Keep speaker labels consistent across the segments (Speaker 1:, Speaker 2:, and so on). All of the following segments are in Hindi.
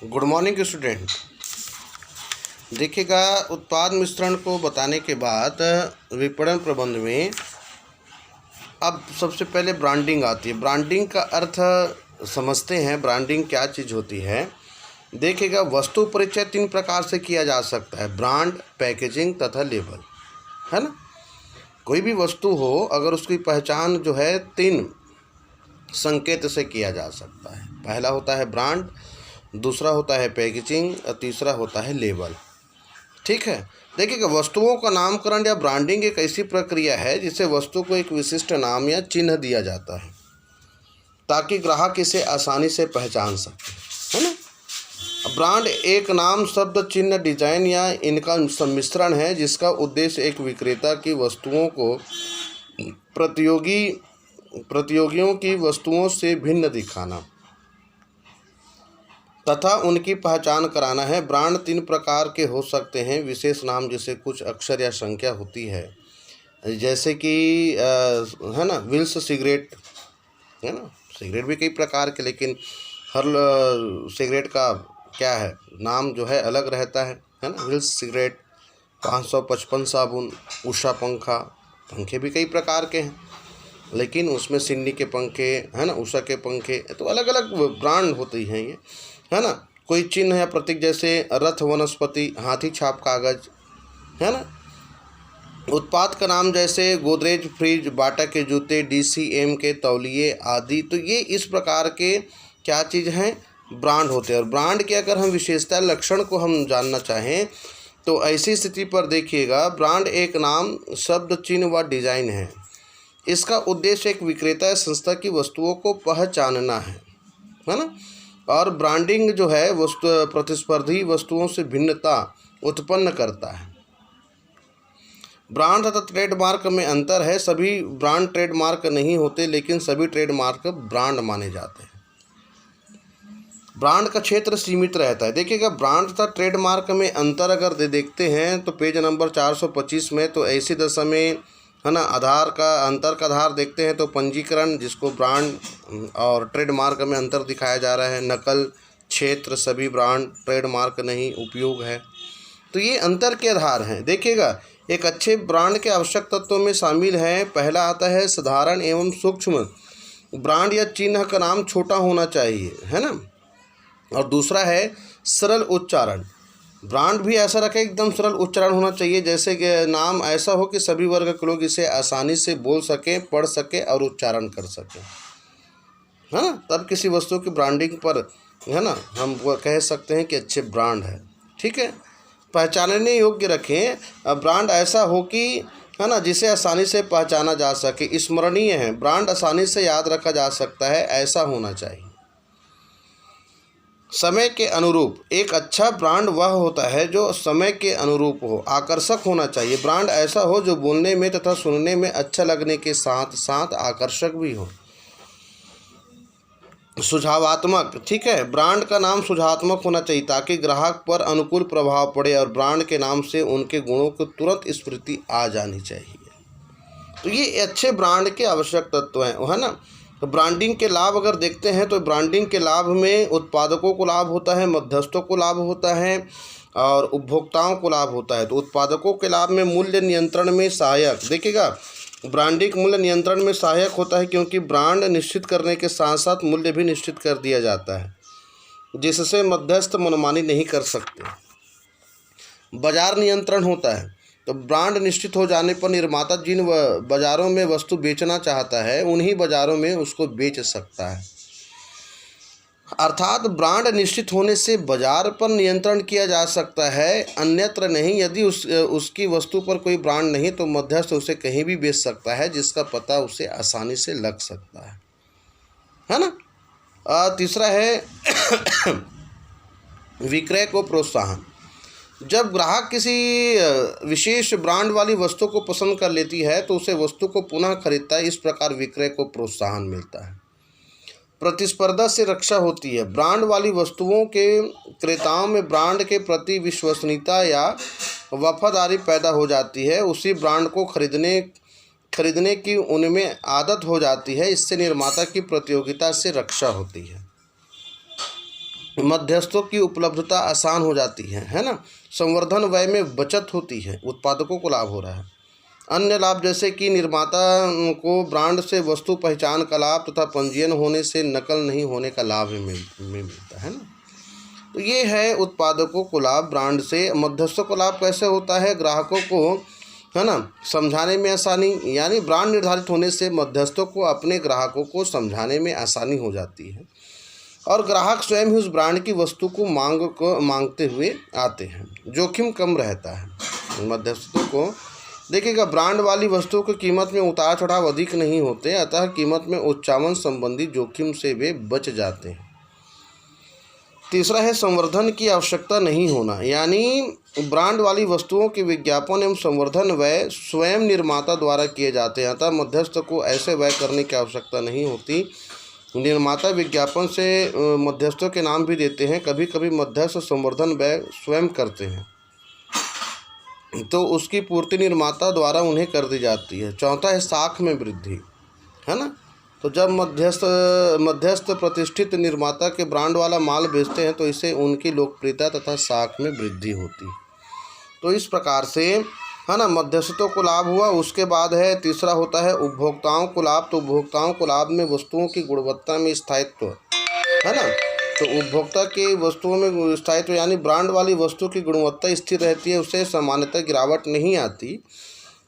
Speaker 1: Good morning student. देखिएगा, उत्पाद मिश्रण को बताने के बाद विपणन प्रबंध में अब सबसे पहले ब्रांडिंग आती है। ब्रांडिंग का अर्थ समझते हैं, ब्रांडिंग क्या चीज़ होती है। देखिएगा, वस्तु परिचय 3 प्रकार से किया जा सकता है: ब्रांड, पैकेजिंग तथा लेबल, है ना। कोई भी वस्तु हो, अगर उसकी पहचान जो है 3 संकेत से किया जा सकता है। पहला होता है ब्रांड, दूसरा होता है पैकेजिंग और तीसरा होता है लेबल। ठीक है। देखिएगा, वस्तुओं का नामकरण या ब्रांडिंग एक ऐसी प्रक्रिया है जिससे वस्तु को एक विशिष्ट नाम या चिन्ह दिया जाता है ताकि ग्राहक इसे आसानी से पहचान सके, है ना। ब्रांड एक नाम, शब्द, चिन्ह, डिजाइन या इनका सम्मिश्रण है जिसका उद्देश्य एक विक्रेता की वस्तुओं को प्रतियोगियों की वस्तुओं से भिन्न दिखाना तथा उनकी पहचान कराना है। ब्रांड 3 प्रकार के हो सकते हैं: विशेष नाम जिसे कुछ अक्षर या संख्या होती है, जैसे कि है ना, विल्स सिगरेट, है ना। सिगरेट भी कई प्रकार के, लेकिन हर सिगरेट का क्या है, नाम जो है अलग रहता है ना। विल्स सिगरेट, 555 साबुन, उषा पंखा। पंखे भी कई प्रकार के हैं, लेकिन उसमें सिन्नी के पंखे, है ना, उषा के पंखे, तो अलग अलग ब्रांड होती हैं ये, है ना। कोई चिन्ह या प्रतीक जैसे रथ, वनस्पति, हाथी छाप कागज, है ना। उत्पाद का नाम जैसे गोदरेज फ्रिज, बाटा के जूते, DCM के तौलिए आदि। तो ये इस प्रकार के क्या चीज़ हैं, ब्रांड होते हैं। और ब्रांड के अगर हम विशेषता लक्षण को हम जानना चाहें तो ऐसी स्थिति पर देखिएगा, ब्रांड एक नाम, शब्द, चिन्ह व डिजाइन है। इसका उद्देश्य एक विक्रेता या संस्था की वस्तुओं को पहचानना है ना। और ब्रांडिंग जो है वस्तु प्रतिस्पर्धी वस्तुओं से भिन्नता उत्पन्न करता है। ब्रांड तथा ट्रेडमार्क में अंतर है। सभी ब्रांड ट्रेडमार्क नहीं होते, लेकिन सभी ट्रेडमार्क ब्रांड माने जाते हैं। ब्रांड का क्षेत्र सीमित रहता है। देखिएगा, ब्रांड तथा ट्रेडमार्क में अंतर अगर देखते हैं तो पेज नंबर 425 में, तो ऐसी दशा में, है ना, आधार का अंतर का आधार देखते हैं तो पंजीकरण, जिसको ब्रांड और ट्रेडमार्क में अंतर दिखाया जा रहा है। नकल, क्षेत्र, सभी ब्रांड ट्रेडमार्क नहीं, उपयोग है। तो ये अंतर के आधार हैं। देखिएगा, एक अच्छे ब्रांड के आवश्यक तत्वों में शामिल हैं। पहला आता है साधारण एवं सूक्ष्म। ब्रांड या चिन्ह का नाम छोटा होना चाहिए, है ना। और दूसरा है सरल उच्चारण। ब्रांड भी ऐसा रखे, एकदम सरल उच्चारण होना चाहिए, जैसे कि नाम ऐसा हो कि सभी वर्ग के लोग इसे आसानी से बोल सकें, पढ़ सकें और उच्चारण कर सकें, है ना। तब किसी वस्तु की ब्रांडिंग पर, है ना, हम वो कह सकते हैं कि अच्छे ब्रांड है। ठीक है। पहचानने योग्य रखें। ब्रांड ऐसा हो कि, है ना, जिसे आसानी से पहचाना जा सके। स्मरणीय है, ब्रांड आसानी से याद रखा जा सकता है, ऐसा होना चाहिए। समय के अनुरूप, एक अच्छा ब्रांड वह होता है जो समय के अनुरूप हो। आकर्षक होना चाहिए, ब्रांड ऐसा हो जो बोलने में तथा सुनने में अच्छा लगने के साथ साथ आकर्षक भी हो। सुझावात्मक, ठीक है, ब्रांड का नाम सुझावात्मक होना चाहिए ताकि ग्राहक पर अनुकूल प्रभाव पड़े और ब्रांड के नाम से उनके गुणों को तुरंत स्मृति आ जानी चाहिए। तो ये अच्छे ब्रांड के आवश्यक तत्व हैं, है ना। तो ब्रांडिंग के लाभ अगर देखते हैं तो ब्रांडिंग के लाभ में उत्पादकों को लाभ होता है, मध्यस्थों को लाभ होता है और उपभोक्ताओं को लाभ होता है। तो उत्पादकों के लाभ में मूल्य नियंत्रण में सहायक। देखिएगा, ब्रांडिंग मूल्य नियंत्रण में सहायक होता है क्योंकि ब्रांड निश्चित करने के साथ साथ मूल्य भी निश्चित कर दिया जाता है, जिससे मध्यस्थ मनमानी नहीं कर सकते। बाजार नियंत्रण होता है। तो ब्रांड निश्चित हो जाने पर निर्माता जिन बाज़ारों में वस्तु बेचना चाहता है उन्हीं बाज़ारों में उसको बेच सकता है। अर्थात ब्रांड निश्चित होने से बाजार पर नियंत्रण किया जा सकता है, अन्यत्र नहीं। यदि उसकी वस्तु पर कोई ब्रांड नहीं तो मध्यस्थ उसे कहीं भी बेच सकता है, जिसका पता उसे आसानी से लग सकता है ना। तीसरा है विक्रय को प्रोत्साहन। जब ग्राहक किसी विशेष ब्रांड वाली वस्तु को पसंद कर लेती है तो उसे वस्तु को पुनः खरीदता है। इस प्रकार विक्रय को प्रोत्साहन मिलता है। प्रतिस्पर्धा से रक्षा होती है। ब्रांड वाली वस्तुओं के क्रेताओं में ब्रांड के प्रति विश्वसनीयता या वफादारी पैदा हो जाती है। उसी ब्रांड को खरीदने की उनमें आदत हो जाती है। इससे निर्माता की प्रतियोगिता से रक्षा होती है। मध्यस्थों की उपलब्धता आसान हो जाती है ना। संवर्धन व्यय में बचत होती है, उत्पादकों को लाभ हो रहा है। अन्य लाभ जैसे कि निर्माता को ब्रांड से वस्तु पहचान का लाभ तथा पंजीयन होने से नकल नहीं होने का लाभ मिलता है ना। तो ये है उत्पादकों को लाभ ब्रांड से। मध्यस्थों को लाभ कैसे होता है, ग्राहकों को है ना समझाने में आसानी, यानी ब्रांड निर्धारित होने से मध्यस्थों को अपने ग्राहकों को समझाने में आसानी हो जाती है और ग्राहक स्वयं ही उस ब्रांड की वस्तु को मांगते हुए आते हैं। जोखिम कम रहता है मध्यस्थों को। देखिएगा, ब्रांड वाली वस्तुओं की कीमत में उतार चढ़ाव अधिक नहीं होते, अतः कीमत में उच्चावन संबंधी जोखिम से वे बच जाते हैं। तीसरा है संवर्धन की आवश्यकता नहीं होना, यानी ब्रांड वाली वस्तुओं के विज्ञापन एवं संवर्धन व्यय स्वयं निर्माता द्वारा किए जाते हैं, अतः मध्यस्थ को ऐसे व्यय करने की आवश्यकता नहीं होती। निर्माता विज्ञापन से मध्यस्थों के नाम भी देते हैं। कभी कभी मध्यस्थ संवर्धन व्यय स्वयं करते हैं तो उसकी पूर्ति निर्माता द्वारा उन्हें कर दी जाती है। चौथा है साख में वृद्धि, है ना। तो जब मध्यस्थ प्रतिष्ठित निर्माता के ब्रांड वाला माल बेचते हैं तो इससे उनकी लोकप्रियता तथा साख में वृद्धि होती है। तो इस प्रकार से है ना मध्यस्थों को लाभ हुआ। उसके बाद है तीसरा होता है उपभोक्ताओं को लाभ। तो उपभोक्ताओं को लाभ में वस्तुओं की गुणवत्ता में स्थायित्व, है ना। तो उपभोक्ता की वस्तुओं में स्थायित्व यानी ब्रांड वाली वस्तु की गुणवत्ता स्थिर रहती है, उससे सामान्यतः गिरावट नहीं आती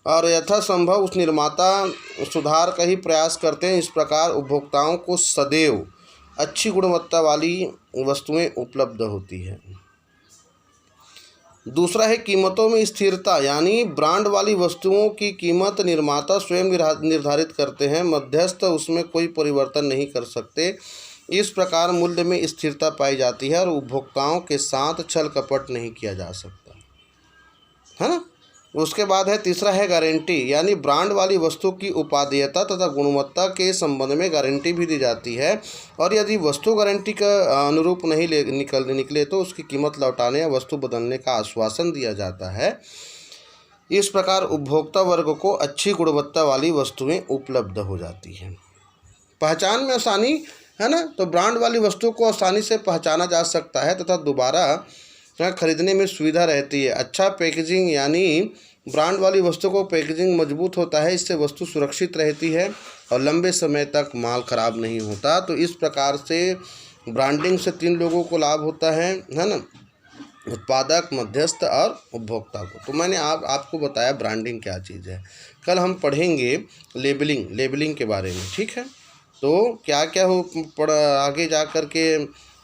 Speaker 1: और यथासंभव उस निर्माता सुधार का ही प्रयास करते हैं। इस प्रकार उपभोक्ताओं को सदैव अच्छी गुणवत्ता वाली वस्तुएं उपलब्ध होती है। दूसरा है कीमतों में स्थिरता, यानी ब्रांड वाली वस्तुओं की कीमत निर्माता स्वयं निर्धारित करते हैं, मध्यस्थ उसमें कोई परिवर्तन नहीं कर सकते। इस प्रकार मूल्य में स्थिरता पाई जाती है और उपभोक्ताओं के साथ छल कपट नहीं किया जा सकता, है ना। उसके बाद है तीसरा है गारंटी, यानी ब्रांड वाली वस्तु की उपादेयता तथा गुणवत्ता के संबंध में गारंटी भी दी जाती है और यदि वस्तु गारंटी का अनुरूप नहीं निकले तो उसकी कीमत लौटाने या वस्तु बदलने का आश्वासन दिया जाता है। इस प्रकार उपभोक्ता वर्ग को अच्छी गुणवत्ता वाली वस्तुएं उपलब्ध हो जाती हैं। पहचान में आसानी, है ना। तो ब्रांड वाली वस्तु को आसानी से पहचाना जा सकता है तथा दोबारा खरीदने में सुविधा रहती है। अच्छा पैकेजिंग, यानी ब्रांड वाली वस्तु को पैकेजिंग मजबूत होता है, इससे वस्तु सुरक्षित रहती है और लंबे समय तक माल खराब नहीं होता। तो इस प्रकार से ब्रांडिंग से 3 लोगों को लाभ होता है ना, उत्पादक, मध्यस्थ और उपभोक्ता को। तो मैंने आपको बताया ब्रांडिंग क्या चीज़ है। कल हम पढ़ेंगे लेबलिंग के बारे में, ठीक है। तो क्या क्या आगे जा कर के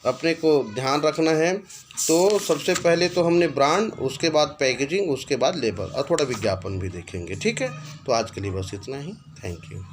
Speaker 1: अपने को ध्यान रखना है। तो सबसे पहले तो हमने ब्रांड, उसके बाद पैकेजिंग, उसके बाद लेबल और थोड़ा विज्ञापन भी देखेंगे, ठीक है। तो आज के लिए बस इतना ही। Thank you.